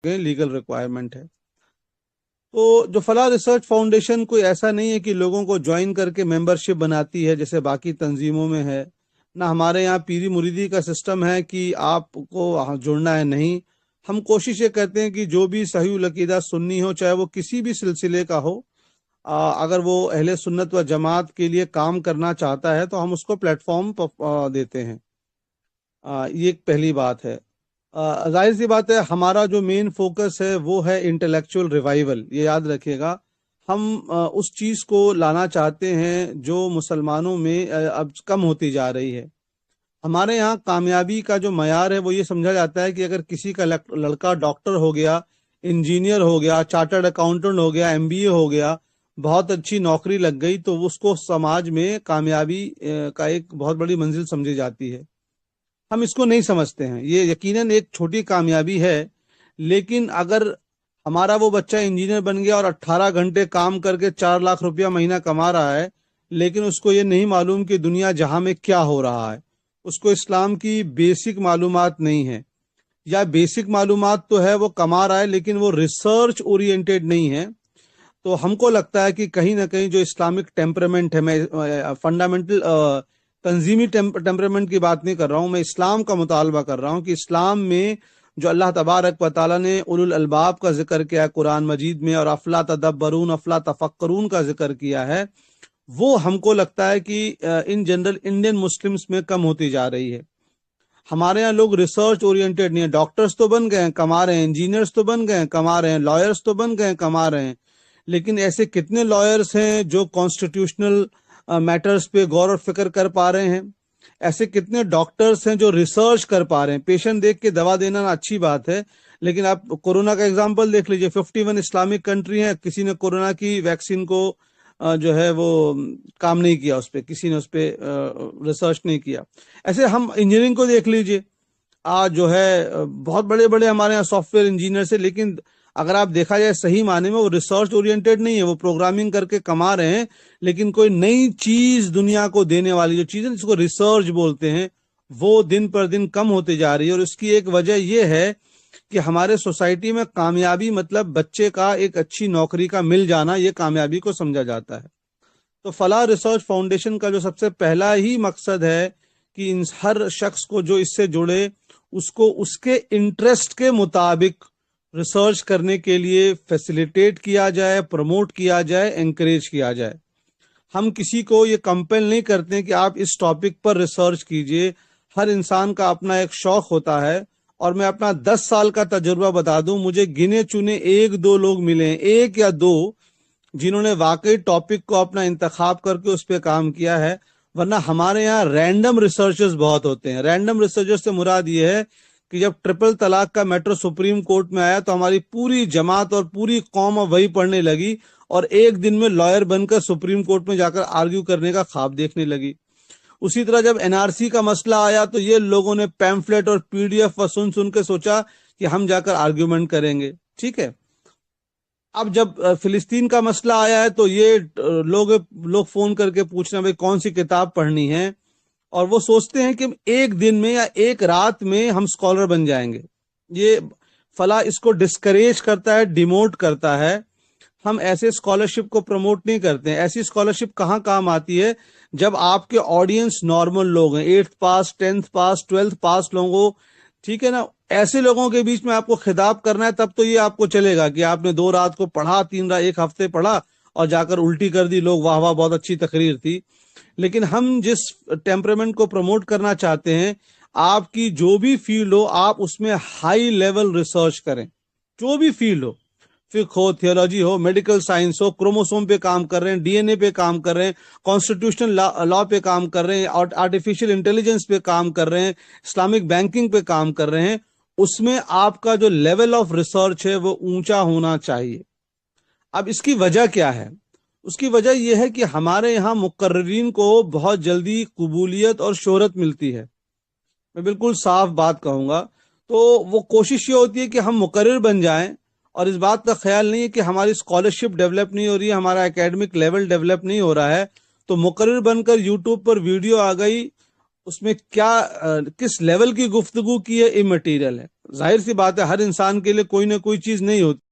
Legal requirement है। तो जो फलाह रिसर्च फाउंडेशन कोई ऐसा नहीं है कि लोगों को ज्वाइन करके मेंबरशिप बनाती है जैसे बाकी तंजीमों में है। ना हमारे यहाँ पीरी मुरीदी का सिस्टम है कि आपको जुड़ना है, नहीं। हम कोशिश ये करते हैं कि जो भी सही उल अकीदा सुन्नी हो, चाहे वो किसी भी सिलसिले का हो, अगर वो अहले सुन्नत व जमात के लिए काम करना चाहता है तो हम उसको प्लेटफॉर्म देते हैं। ये एक पहली बात है। जाहिर सी बात है, हमारा जो मेन फोकस है वो है इंटेलेक्चुअल रिवाइवल। ये याद रखिएगा, हम उस चीज़ को लाना चाहते हैं जो मुसलमानों में अब कम होती जा रही है। हमारे यहाँ कामयाबी का जो मयार है वो ये समझा जाता है कि अगर किसी का लड़का डॉक्टर हो गया, इंजीनियर हो गया, चार्टर्ड अकाउंटेंट हो गया, एमबीए हो गया, बहुत अच्छी नौकरी लग गई, तो उसको समाज में कामयाबी का एक बहुत बड़ी मंजिल समझी जाती है। हम इसको नहीं समझते हैं। ये यकीनन एक छोटी कामयाबी है, लेकिन अगर हमारा वो बच्चा इंजीनियर बन गया और 18 घंटे काम करके 4 लाख रुपया महीना कमा रहा है, लेकिन उसको ये नहीं मालूम कि दुनिया जहां में क्या हो रहा है, उसको इस्लाम की बेसिक मालूमात नहीं है, या बेसिक मालूमात तो है, वो कमा रहा है लेकिन वो रिसर्च ओरिएंटेड नहीं है, तो हमको लगता है कि कहीं ना कहीं जो इस्लामिक टेम्परामेंट है, मैं फंडामेंटल तंजीमी टेम्परामेंट की बात नहीं कर रहा हूँ, मैं इस्लाम का मुतालबा कर रहा हूँ कि इस्लाम में जो अल्लाह तबारक व तआला ने उलुल अलबाब का जिक्र किया है कुरान मजीद में, और अफला तदब्बरून अफला तफक्करून का जिक्र किया है, वो हमको लगता है कि इन जनरल इंडियन मुस्लिम्स में कम होती जा रही है। हमारे यहाँ लोग रिसर्च ओरिएंटेड नहीं है। डॉक्टर्स तो बन गए हैं, कमा रहे हैं, इंजीनियर्स तो बन गए हैं, कमा रहे हैं, लॉयर्स तो बन गए हैं, कमा रहे हैं, लेकिन ऐसे कितने लॉयर्स हैं जो कॉन्स्टिट्यूशनल मैटर्स पे गौर और फिक्र कर पा रहे हैं? ऐसे कितने डॉक्टर्स हैं जो रिसर्च कर पा रहे हैं? पेशेंट देख के दवा देना ना अच्छी बात है, लेकिन आप कोरोना का एग्जांपल देख लीजिए। 51 इस्लामिक कंट्री हैं, किसी ने कोरोना की वैक्सीन को जो है वो काम नहीं किया, उस पर किसी ने उस पर रिसर्च नहीं किया। ऐसे हम इंजीनियरिंग को देख लीजिए, आज जो है बहुत बड़े बड़े हमारे यहाँ सॉफ्टवेयर इंजीनियर से, लेकिन अगर आप देखा जाए सही माने में वो रिसर्च ओरिएंटेड नहीं है, वो प्रोग्रामिंग करके कमा रहे हैं, लेकिन कोई नई चीज दुनिया को देने वाली जो चीज है जिसको रिसर्च बोलते हैं, वो दिन पर दिन कम होती जा रही है। और उसकी एक वजह यह है कि हमारे सोसाइटी में कामयाबी मतलब बच्चे का एक अच्छी नौकरी का मिल जाना, ये कामयाबी को समझा जाता है। तो फलाह रिसर्च फाउंडेशन का जो सबसे पहला ही मकसद है कि हर शख्स को जो इससे जुड़े, उसको उसके इंटरेस्ट के मुताबिक रिसर्च करने के लिए फैसिलिटेट किया जाए, प्रमोट किया जाए, एंकरेज किया जाए। हम किसी को ये कंपेल नहीं करते कि आप इस टॉपिक पर रिसर्च कीजिए। हर इंसान का अपना एक शौक होता है, और मैं अपना 10 साल का तजुर्बा बता दूं, मुझे गिने चुने 1-2 लोग मिले हैं, 1 या 2, जिन्होंने वाकई टॉपिक को अपना इंतखाब करके उस पर काम किया है। वरना हमारे यहाँ रैंडम रिसर्चर्स बहुत होते हैं। रैंडम रिसर्चर्स से मुराद ये है कि जब ट्रिपल तलाक का मैटर सुप्रीम कोर्ट में आया तो हमारी पूरी जमात और पूरी कौम वही पढ़ने लगी, और एक दिन में लॉयर बनकर सुप्रीम कोर्ट में जाकर आर्ग्यू करने का ख्वाब देखने लगी। उसी तरह जब एनआरसी का मसला आया तो ये लोगों ने पैम्फलेट और पीडीएफ सुन सुन के सोचा कि हम जाकर आर्ग्यूमेंट करेंगे, ठीक है। अब जब फिलिस्तीन का मसला आया है तो ये लोग फोन करके पूछना भाई कौन सी किताब पढ़नी है, और वो सोचते हैं कि एक दिन में या एक रात में हम स्कॉलर बन जाएंगे। ये फला इसको डिस्करेज करता है, डिमोट करता है। हम ऐसे स्कॉलरशिप को प्रमोट नहीं करते हैं। ऐसी स्कॉलरशिप कहाँ काम आती है? जब आपके ऑडियंस नॉर्मल लोग हैं, 8th पास, 10th पास, 12th पास लोगों, ठीक है ना, ऐसे लोगों के बीच में आपको खिताब करना है, तब तो ये आपको चलेगा कि आपने 2 रात को पढ़ा, 3 रात, 1 हफ्ते पढ़ा और जाकर उल्टी कर दी, लोग वाह वाह बहुत अच्छी तकरीर थी। लेकिन हम जिस टेम्परामेंट को प्रमोट करना चाहते हैं, आपकी जो भी फील्ड हो आप उसमें हाई लेवल रिसर्च करें। जो भी फील्ड हो, फिक हो, थियोलॉजी हो, मेडिकल साइंस हो, क्रोमोसोम पे काम कर रहे हैं, डीएनए पे काम कर रहे हैं, कॉन्स्टिट्यूशनल लॉ पे काम कर रहे हैं, और आर्टिफिशियल इंटेलिजेंस पे काम कर रहे हैं, इस्लामिक बैंकिंग पे काम कर रहे हैं, उसमें आपका जो लेवल ऑफ रिसर्च है वो ऊंचा होना चाहिए। अब इसकी वजह क्या है? उसकी वजह यह है कि हमारे यहाँ मुकर्रिरीन को बहुत जल्दी कबूलियत और शोहरत मिलती है। मैं बिल्कुल साफ बात कहूंगा, तो वो कोशिश ये होती है कि हम मुकर्रिर बन जाएं, और इस बात का ख्याल नहीं है कि हमारी स्कॉलरशिप डेवलप नहीं हो रही है, हमारा एकेडमिक लेवल डेवलप नहीं हो रहा है। तो मुकर्रिर बनकर यूट्यूब पर वीडियो आ गई, اس میں کیا کس لیول کی گفتگو کی ہے، امٹیریل ہے. ظاہر سی بات ہے ہر انسان کے لیے کوئی نہ کوئی چیز نہیں ہوتی.